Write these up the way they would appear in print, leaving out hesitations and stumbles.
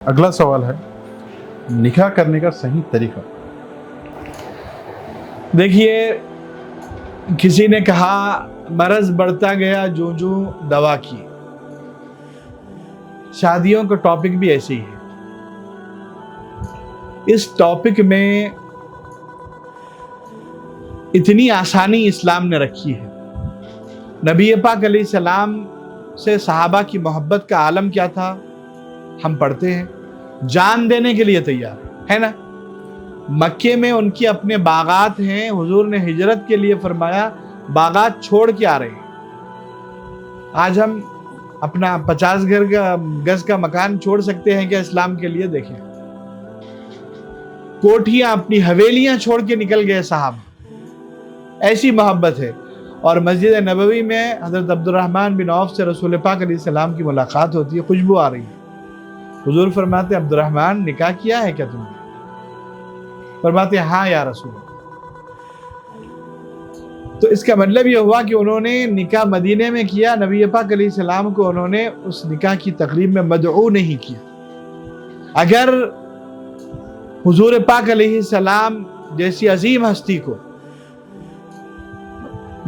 अगला सवाल है निकाह करने का सही तरीका। देखिए, किसी ने कहा मर्ज बढ़ता गया जो जो दवा की। शादियों का टॉपिक भी ऐसे ही है। इस टॉपिक में इतनी आसानी इस्लाम ने रखी है। नबी पाक अलैहिस्सलाम से सहाबा की मोहब्बत का आलम क्या था, हम पढ़ते हैं। जान देने के लिए तैयार है ना। मक्के में उनके अपने बागात हैं, हुजूर ने हिजरत के लिए फरमाया बागात छोड़ के आ रहे हैं। आज हम अपना 50 गज का मकान छोड़ सकते हैं क्या इस्लाम के लिए? देखें, कोठियां अपनी हवेलियां छोड़ के निकल गए साहब, ऐसी मोहब्बत है। और मस्जिद नबवी में हजरत अब्दुर्रहमान बिन औफ से रसूल पाक अलैहिस्सलाम की मुलाकात होती है, खुशबू आ रही है। हुजूर फरमाते अब्दुर्रहमान निकाह किया है क्या तुमने? फरमाते हाँ या रसूल। तो इसका मतलब ये हुआ कि उन्होंने निकाह मदीने में किया, नबी पाक अलैहिस्सलाम को उन्होंने उस निकाह की तकरीब में मदऊ नहीं किया। अगर हुजूर पाक अलैहिस्सलाम जैसी अजीम हस्ती को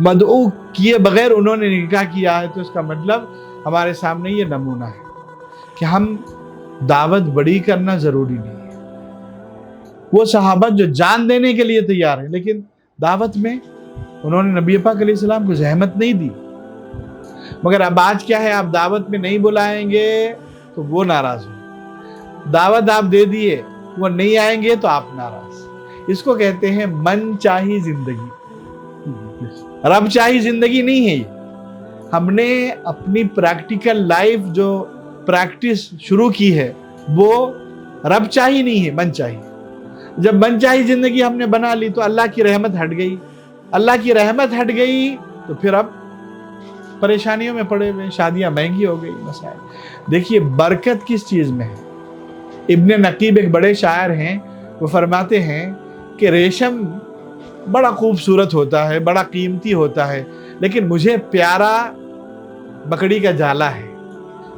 मदऊ किए बगैर उन्होंने निकाह किया है, तो इसका मतलब हमारे सामने ये नमूना है कि हम दावत बड़ी करना जरूरी नहीं है। वो सहाबा जो जान देने के लिए तैयार है, लेकिन दावत में उन्होंने नबी पाक अलैहिस्सलाम को जहमत नहीं दी। मगर अब आज क्या है, आप दावत में नहीं बुलाएंगे तो वो नाराज हो, दावत आप दे दिए वो नहीं आएंगे तो आप नाराज। इसको कहते हैं मन चाही जिंदगी, रब चाही जिंदगी नहीं है ये। हमने अपनी प्रैक्टिकल लाइफ जो प्रैक्टिस शुरू की है वो रब चाही नहीं है, मन चाही। जब मन चाही जिंदगी हमने बना ली तो अल्लाह की रहमत हट गई। अल्लाह की रहमत हट गई तो फिर अब परेशानियों में पड़े हुए, शादियां महंगी हो गई, मसाइल। देखिए बरकत किस चीज में है। इब्ने नकीब एक बड़े शायर हैं, वो फरमाते हैं कि रेशम बड़ा खूबसूरत होता है, बड़ा कीमती होता है, लेकिन मुझे प्यारा मकड़ी का जाला है,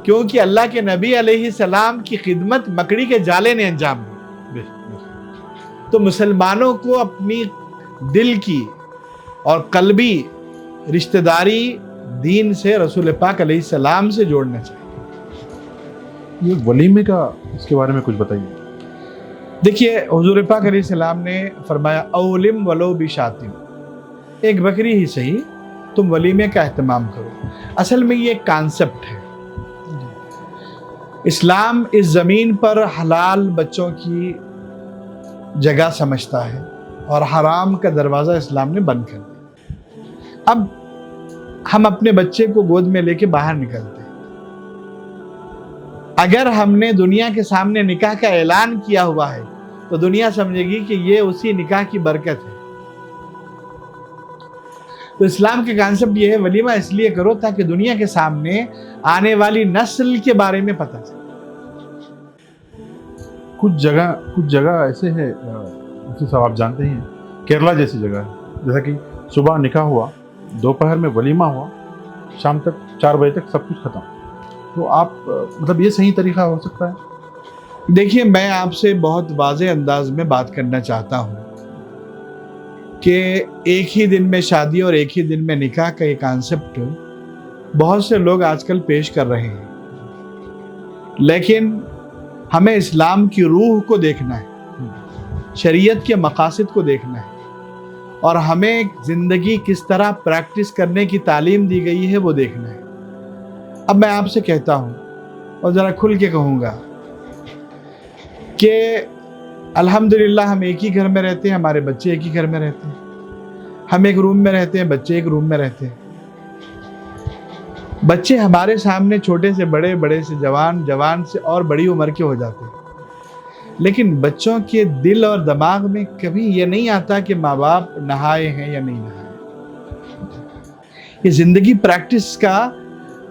क्योंकि अल्लाह के नबी अलैहिस्सलाम की खिदमत मकड़ी के जाले ने अंजाम दी। तो मुसलमानों को अपनी दिल की और कल्बी रिश्तेदारी दीन से, रसूल पाक अलैहिस्सलाम से जोड़ना चाहिए। ये वलीमे का, इसके बारे में कुछ बताइए। देखिए, हुजूर पाक अलैहिस्सलाम ने फरमाया औलिम वलो बिशातिम, एक बकरी ही सही तुम वलीमे का एहतमाम करो। असल में ये कॉन्सेप्ट है। इस्लाम इस ज़मीन पर हलाल बच्चों की जगह समझता है और हराम का दरवाज़ा इस्लाम ने बंद कर दिया। अब हम अपने बच्चे को गोद में लेके बाहर निकलते हैं। अगर हमने दुनिया के सामने निकाह का ऐलान किया हुआ है तो दुनिया समझेगी कि ये उसी निकाह की बरकत है। तो इस्लाम के कॉन्सेप्ट ये है, वलीमा इसलिए करो ताकि दुनिया के सामने आने वाली नस्ल के बारे में पता चले। कुछ जगह ऐसे है, जैसे सब आप जानते हैं, केरला जैसी जगह है, जैसा कि सुबह निकाह हुआ, दोपहर में वलीमा हुआ, शाम तक 4 बजे तक सब कुछ खत्म। तो आप मतलब ये सही तरीका हो सकता है? देखिए, मैं आपसे बहुत वाज़ेह अंदाज में बात करना चाहता हूँ कि एक ही दिन में शादी और एक ही दिन में निकाह का ये कॉन्सेप्ट बहुत से लोग आजकल पेश कर रहे हैं, लेकिन हमें इस्लाम की रूह को देखना है, शरीयत के मकासद को देखना है, और हमें ज़िंदगी किस तरह प्रैक्टिस करने की तालीम दी गई है वो देखना है। अब मैं आपसे कहता हूँ और ज़रा खुल के कहूँगा कि अल्हम्दुलिल्लाह हम एक ही घर में रहते हैं, हमारे बच्चे एक ही घर में रहते हैं, हम एक रूम में रहते हैं, बच्चे एक रूम में रहते हैं। बच्चे हमारे सामने छोटे से बड़े, बड़े से जवान, जवान से और बड़ी उम्र के हो जाते हैं, लेकिन बच्चों के दिल और दिमाग में कभी ये नहीं आता कि माँ बाप नहाए हैं या नहीं नहाए। ये ज़िंदगी प्रैक्टिस का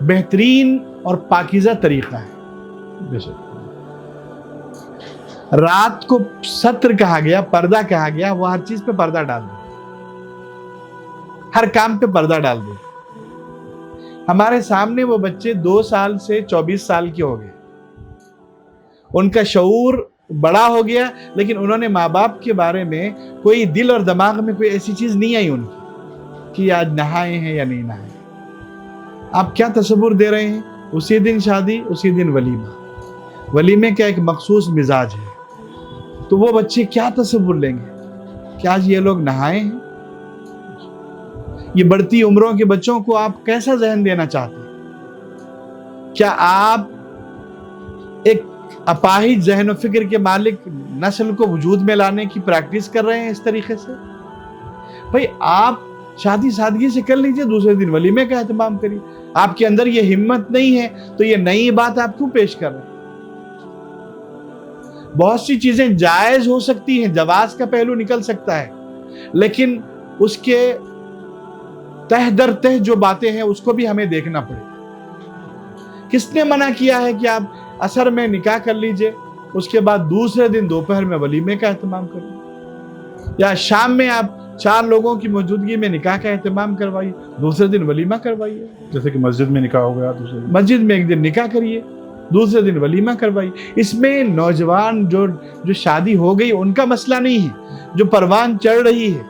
बेहतरीन और पाकीज़ा तरीक़ा है। बेशक रात को सत्र कहा गया, पर्दा कहा गया, वो हर चीज पे पर्दा डाल दो, हर काम पे पर्दा डाल दो। हमारे सामने वो बच्चे 2 साल से 24 साल के हो गए, ان کا شعور بڑا ہو گیا، لیکن انہوں نے ماں باپ کے بارے میں کوئی دل اور دماغ میں کوئی ایسی چیز نہیں آئی ان کی کہ آج نہائے ہیں یا نہیں نہائے۔ آپ کیا تصور دے رہے ہیں؟ اسی دن شادی، اسی دن ولیمہ، ولیمے کا ایک مخصوص مزاج ہے، تو وہ بچے کیا تصور لیں گے کہ آج یہ لوگ نہائے ہیں؟ یہ بڑھتی عمروں کے بچوں کو آپ کیسا ذہن دینا چاہتے ہیں؟ کیا آپ ایک اپاہج ذہن و فکر کے مالک نسل کو وجود میں لانے کی پریکٹس کر رہے ہیں اس طریقے سے؟ بھئی آپ شادی سادگی سے کر لیجئے، دوسرے دن ولیمے کا اہتمام کریے۔ آپ کے اندر یہ ہمت نہیں ہے تو یہ نئی بات آپ کیوں پیش کر رہے ہیں؟ بہت سی چیزیں جائز ہو سکتی ہیں، جواز کا پہلو نکل سکتا ہے، لیکن اس کے تہ در تہ جو باتیں ہیں اس کو بھی ہمیں دیکھنا پڑے گا۔ کس نے منع کیا ہے کہ آپ عصر میں نکاح کر لیجئے، اس کے بعد دوسرے دن دوپہر میں ولیمے کا اہتمام کریے، یا شام میں آپ 4 لوگوں کی موجودگی میں نکاح کا اہتمام کروائیے، دوسرے دن ولیمہ کروائیے۔ جیسے کہ مسجد میں نکاح ہو گیا، دوسرے دن مسجد میں ایک دن نکاح کریے، دوسرے دن ولیمہ کروائیے۔ اس میں نوجوان جو شادی ہو گئی ان کا مسئلہ نہیں ہے، جو پروان چڑھ رہی ہے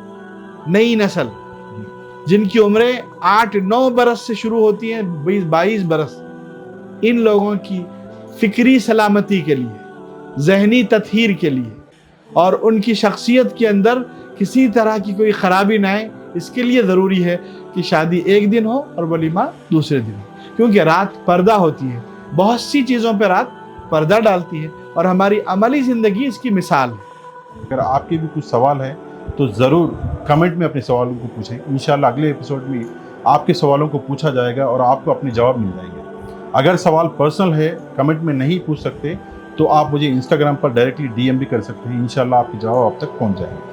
نئی نسل، جن کی عمریں 8-9 برس سے شروع ہوتی ہیں، 20-22 برس، ان لوگوں کی فکری سلامتی کے لیے، ذہنی تطہیر کے لیے، اور ان کی شخصیت کے اندر کسی طرح کی کوئی خرابی نہ آئے، اس کے لیے ضروری ہے کہ شادی ایک دن ہو اور ولیمہ دوسرے دن ہو، کیونکہ رات پردہ ہوتی ہے، بہت سی چیزوں پہ رات پردہ ڈالتی ہے، اور ہماری عملی زندگی اس کی مثال ہے۔ اگر آپ کے بھی کچھ سوال ہے تو ضرور کمنٹ میں اپنے سوالوں کو پوچھیں، انشاءاللہ اگلے ایپیسوڈ میں آپ کے سوالوں کو پوچھا جائے گا اور آپ کو اپنے جواب مل جائیں گے۔ اگر سوال پرسنل ہے، کمنٹ میں نہیں پوچھ سکتے، تو آپ مجھے انسٹاگرام پر ڈائریکٹلی DM بھی کر سکتے ہیں، انشاءاللہ آپ کے جواب آپ تک پہنچ جائیں گے۔